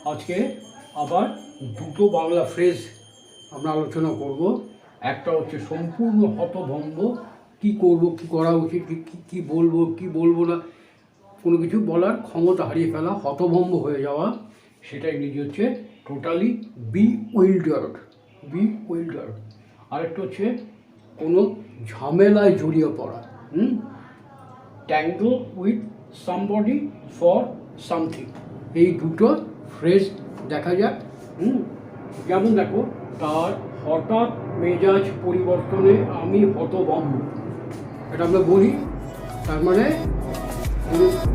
আজকে আবার দুটো বাংলা ফ্রেজ আমরা আলোচনা করব। একটা হচ্ছে সম্পূর্ণ হতভম্ব, কি করব, কি করা উচিত, কি বলবো, কি বলবো না, কোনো কিছু বলার ক্ষমতা হারিয়ে ফেলা, হতভম্ব হয়ে যাওয়া। সেটা ইংরেজি হচ্ছে টোটালি bewildered। আরেকটা হচ্ছে কোনো ঝামেলায় জড়িয়ে পড়া, tangle with somebody for something. এই দুটো ফ্রেজ দেখা যাক। যেমন দেখো, তার হঠাৎ মেজাজ পরিবর্তনে আমি হতভম্ব, এটা আমরা বলি। তার মানে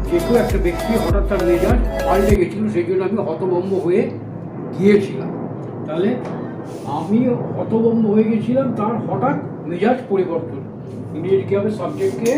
যে কেউ একটা ব্যক্তি হঠাৎ তার মেজাজ পাল্টে গেছিল, সেই জন্য আমি হতভম্ব হয়ে গিয়েছিলাম। তাহলে আমি হতভম্ব হয়ে গেছিলাম তার হঠাৎ মেজাজ পরিবর্তন। ইংরেজি কী হবে? সাবজেক্টকে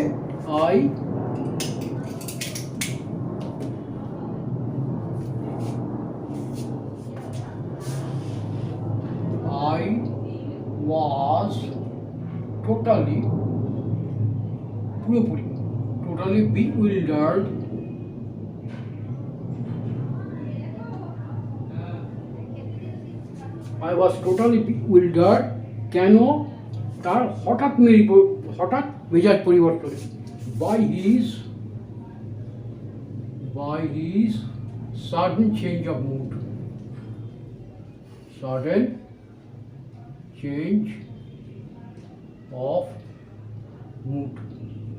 I was totally bewildered কেন? তার হঠাৎ মেজাজ পরিবর্তন, by his sudden change of mood।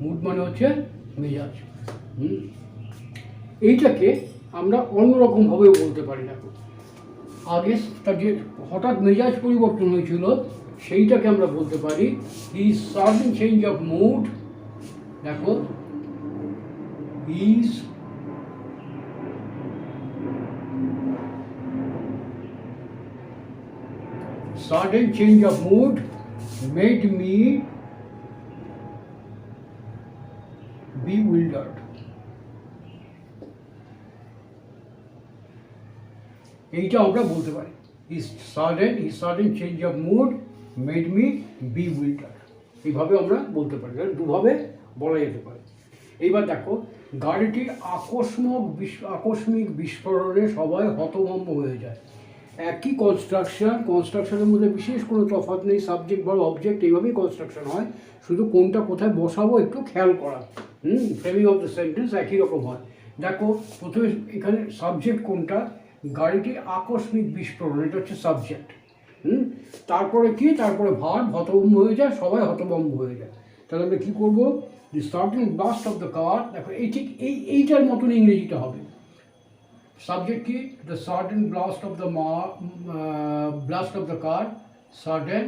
Mood মানে হচ্ছে মেজাজ। এইটাকে আমরা অন্যরকমভাবেও বলতে পারি। দেখো, আগে তার যে হঠাৎ মেজাজ পরিবর্তন হয়েছিল সেইটাকে আমরা বলতে পারি his sudden change of mood. দেখো, his sudden change of mood made me bewildered। এইটা আমরা বলতে পারি, his sudden change of mood made me bewildered। এইভাবে আমরা বলতে পারি, দুভাবে বলা যেতে পারে। এইবার দেখো, গাড়িটির আকস্মিক বিস্ফোরণে সবাই হতভম্ব হয়ে যায়। একই কনস্ট্রাকশনের মধ্যে বিশেষ কোনো তফাৎ নেই, সাবজেক্ট বা অবজেক্ট এইভাবেই কনস্ট্রাকশন হয়, শুধু কোনটা কোথায় বসাবো একটু খেয়াল করা। ফ্রেমিং অফ দ্য সেন্টেন্স একই রকম হয়। দেখো, প্রথমে এখানে সাবজেক্ট কোনটা? গাড়িটি আকস্মিক বিস্ফোরণ, এটা হচ্ছে সাবজেক্ট। তারপরে কি? তারপরে ভার্ব, হতভম্ব হয়ে যায়, সবাই হতভম্ব হয়ে যায়। তাহলে আমরা কী করবো? The sudden blast of the car. দেখো, এইটার মতন ইংরেজিটা হবে। সাবজেক্ট কি? The sudden blast of the car, sudden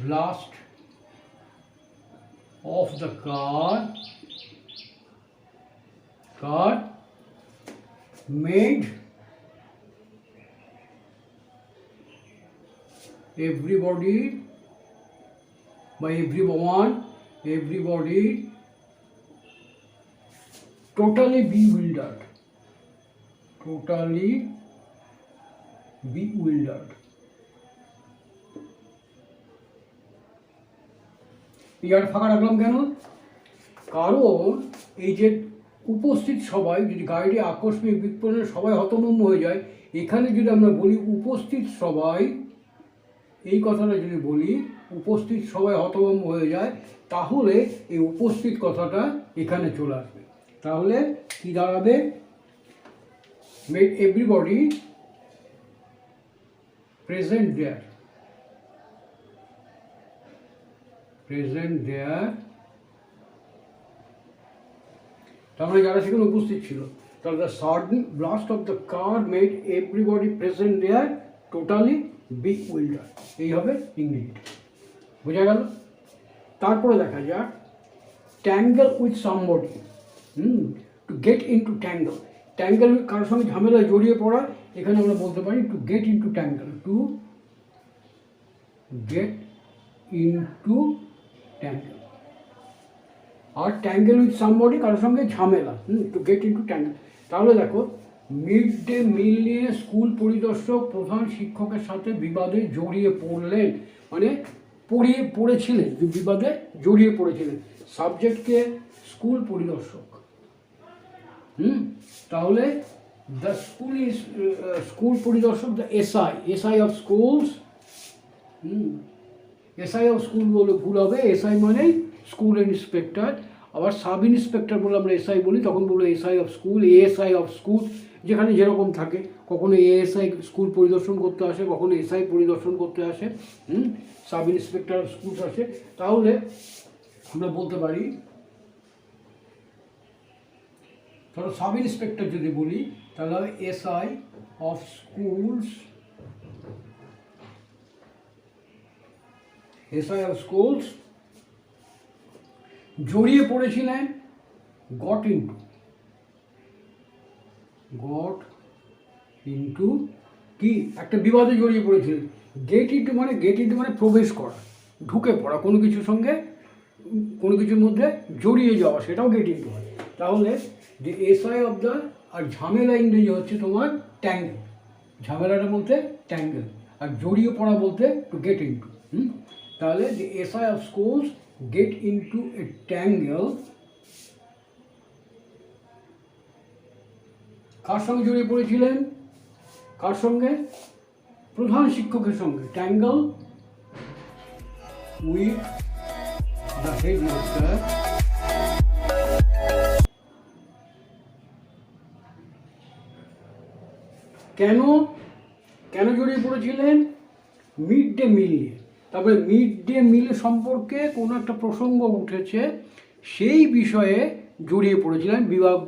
blast of the car made everybody totally bewildered। ইয়ার ফাঁকা রাখলাম কেন? কারণ এই যে উপস্থিত সবাই, যদি গাড়িটি আকস্মিক বিস্ফোরণে সবাই হতভম্ব হয়ে যায়, এখানে যদি আমরা বলি উপস্থিত সবাই, এই কথাটা যদি বলি উপস্থিত সবাই হতভম্ব হয়ে যায়, তাহলে এই উপস্থিত কথাটা এখানে চলে আসবে। তাহলে কি দাঁড়াবে? মেড এভরিবডি প্রেজেন্ট দেয়ার, তার মানে যারা সেখানে উপস্থিত ছিল। তাহলে the sudden blast of the car made everybody present there totally bewildered। এই হবে ইংরেজিটা, বোঝা গেল? তারপরে দেখা যাক tangle with somebody. To get into tangle, কারোর সঙ্গে ঝামেলায় জড়িয়ে পড়া। এখানে আমরা বলতে পারি টু গেট ইনটু ট্যাঙ্গল, আর ট্যাঙ্গেল উইথ সামবডি কারোর সঙ্গে ঝামেলা, টু গেট ইনটু ট্যাঙ্গেল। তাহলে দেখো, মিড ডে মিল নিয়ে স্কুল পরিদর্শক প্রধান শিক্ষকের সাথে বিবাদে জড়িয়ে পড়লেন, মানে পড়েছিলেন, বিবাদে জড়িয়ে পড়েছিলেন। সাবজেক্টকে স্কুল পরিদর্শক। তাহলে দ্য স্কুল ইজ স্কুল পরিদর্শক, the SI of schools. SI of school বলে ভুল হবে, এসআই মানে স্কুল ইন্সপেক্টর। আবার সাব ইন্সপেক্টর বলে আমরা এসআই বলি, তখন বলবো SI of school, ASI of school, যেখানে যেরকম থাকে। কখনো এএসআই স্কুল পরিদর্শন করতে আসে, কখনো এসআই পরিদর্শন করতে আসে, সাব ইন্সপেক্টর অফ স্কুলস আসে। তাহলে আমরা বলতে পারি, ধরো সাব ইন্সপেক্টর যদি বলি তাহলে হবে SI of schools, SI of schools. জড়িয়ে পড়েছিলেন, গট ইনটু কি একটা বিবাদে জড়িয়ে পড়েছিলেন। গেট ইনটু মানে প্রবেশ করা, ঢুকে পড়া, কোনো কিছুর সঙ্গে কোনো কিছুর মধ্যে জড়িয়ে যাওয়া, সেটাও গেট ইনটু হয়। তাহলে যে এসআই অফ দ্য, আর ঝামেলা ইংরেজি হচ্ছে তোমার ট্যাঙ্গেল, ঝামেলাটা বলতে ট্যাঙ্গেল, আর জড়িয়ে পড়া বলতে টু গেট ইনটু। তাহলে যে SI of schools get into a tangle, কার সঙ্গে জড়িয়ে পড়েছিলেন, কার সঙ্গে, প্রধান শিক্ষকের সঙ্গে। ট্যাঙ্গেল উইথ দ্য হেডমাস্টার, কেন কেন জড়িয়ে পড়েছিলেন, মিড ডে মিল নিয়ে। তারপরে মিড ডে মিল সম্পর্কে কোনো একটা প্রসঙ্গ উঠেছে, সেই বিষয়ে জড়িয়ে পড়েছিলেন,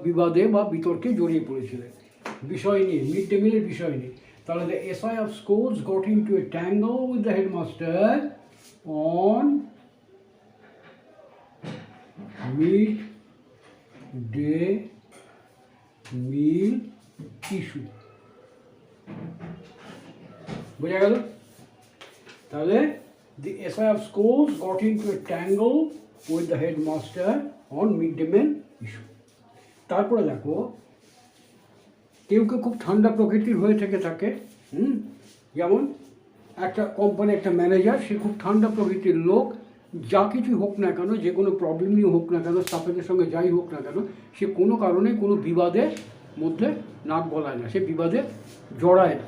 বিবাদে বা বিতর্কে জড়িয়ে পড়েছিলেন, বিষয় নিয়ে, মিড ডে মিলের বিষয় নিয়ে। তাহলে the SI of schools goat into a tangle with the headmaster on mid day meal issue. বোঝা গেল? তাহলে the SI of schools got into a tangle with the headmaster on mid-day meal issue. তারপরে দেখো, কেউ কেউ খুব ঠান্ডা প্রকৃতির হয়ে থেকে থাকে, যেমন একটা কোম্পানি, একটা ম্যানেজার, সে খুব ঠান্ডা প্রকৃতির লোক, যা কিছু হোক না কেন, যে কোনো প্রবলেমই হোক না কেন, স্টাফেদের সঙ্গে যাই হোক না কেন, সে কোনো কারণে কোনো বিবাদের মধ্যে নাক গলায় না, সে বিবাদে জড়ায় না।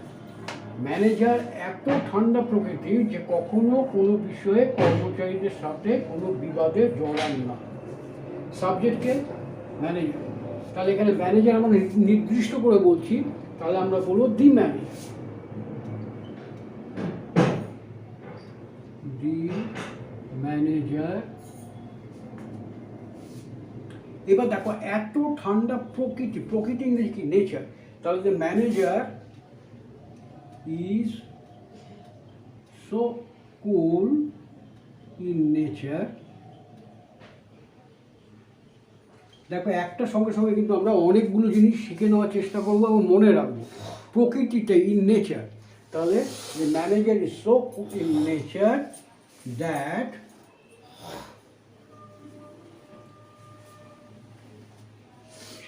ম্যানেজার এত ঠান্ডা প্রকৃতির যে কখনো কোনো বিষয়ে কর্মচারীদের সাথে কোনো বিবাদে জড়ান না। সাবজেক্টকে ম্যানেজার, তাহলে এখানে ম্যানেজার আমরা নির্দিষ্ট করে বলছি, তাহলে আমরা বলবো দি ম্যানেজার, দি ম্যানেজার। এবার দেখো, এত ঠান্ডা প্রকৃতি, প্রকৃতি ইংরেজি কি, নেচার। তাহলে the manager is so cool in nature। দেখো, একটা সঙ্গে সঙ্গে কিন্তু আমরা অনেকগুলো জিনিস শিখে নেওয়ার চেষ্টা করবো এবং মনে রাখবো। প্রকৃতিতে, ইন নেচার, তাহলে the manager is so cool in nature that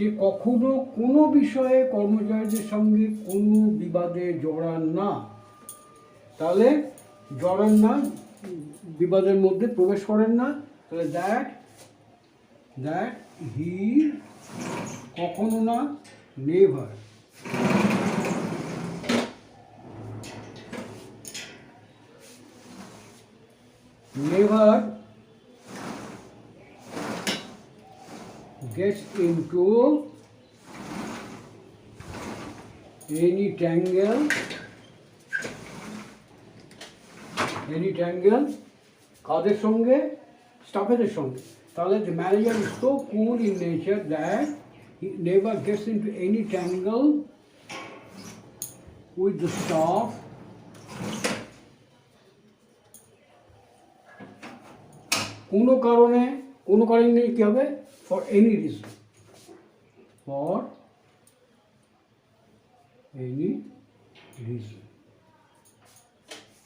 সে কখনো কোনো বিষয়ে কর্মচারীদের সঙ্গে কোনো বিবাদে জড়ান না। তাহলে জড়ান না, বিবাদের মধ্যে প্রবেশ করেন না। তাহলে দ্যাট হি, কখনো না, never, never gets into any tangle কাদের সঙ্গে, স্টাফেদের সঙ্গে। তাহলে the manager is so cool in nature that he never gets into any tangle with the staff কোনো কারণে কি হবে, for any reason,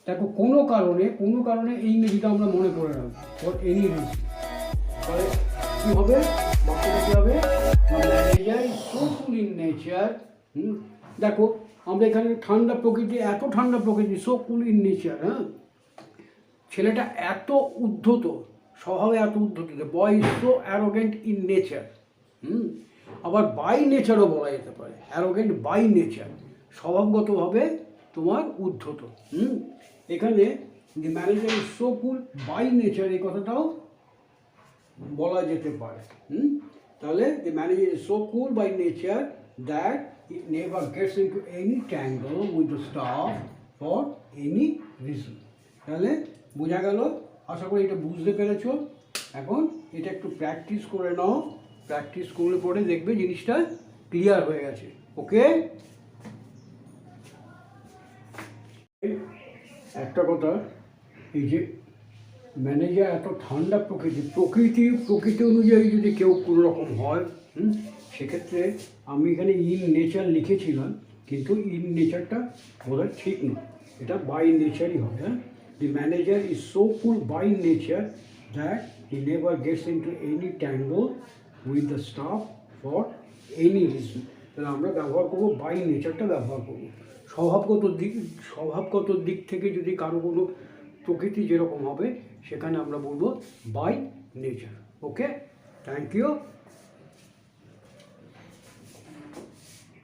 দেখো, কোনো কারণে এই ইংরেজিটা আমরা মনে করে রাখবো, ফর এনি রিজন। তাহলে কি হবে, বাক্যটা কি হবে, manager is so cool in nature. দেখো, আমরা এখানে ঠান্ডা প্রকৃতি, এত ঠান্ডা প্রকৃতি, সো কুল ইন নেচার। ছেলেটা এত উদ্ধত, স্বভাবে এত উদ্ধত, boy is so arrogant in nature. আবার বাই নেচারও বলা যেতে পারে, অ্যারোগেন্ট বাই নেচার, স্বভাবগতভাবে তোমার উদ্ধত। এখানে যে manager is so cool by nature এই কথাটাও বলা যেতে পারে। তাহলে the manager is so cool by nature that he never gets into any tangle with the staff for any reason. তাহলে বোঝা গেল, আশা করি এটা বুঝতে পেরেছো। এখন এটা একটু প্র্যাকটিস করে নাও, প্র্যাকটিস করলে পরে দেখবে জিনিসটা ক্লিয়ার হয়ে গেছে। ওকে, একটা কথা, এই যে ম্যানেজার এত ঠান্ডা প্রকৃতি অনুযায়ী যদি কেউ কোনো রকম হয়, সেক্ষেত্রে আমি এখানে ইন নেচার লিখেছিলাম, কিন্তু ইন নেচারটা বোধহয় ঠিক নয়, এটা বাই নেচারই হবে। হ্যাঁ, the manager is so cool by nature that he never gets into any tangle with the staff for any reason. তাহলে আমরা ব্যবহার করবো বাই নেচারটা ব্যবহার করবো। স্বভাবগত দিক থেকে যদি কারো কোনো প্রকৃতি যেরকম হবে সেখানে আমরা বলবো by nature. Okay, thank you.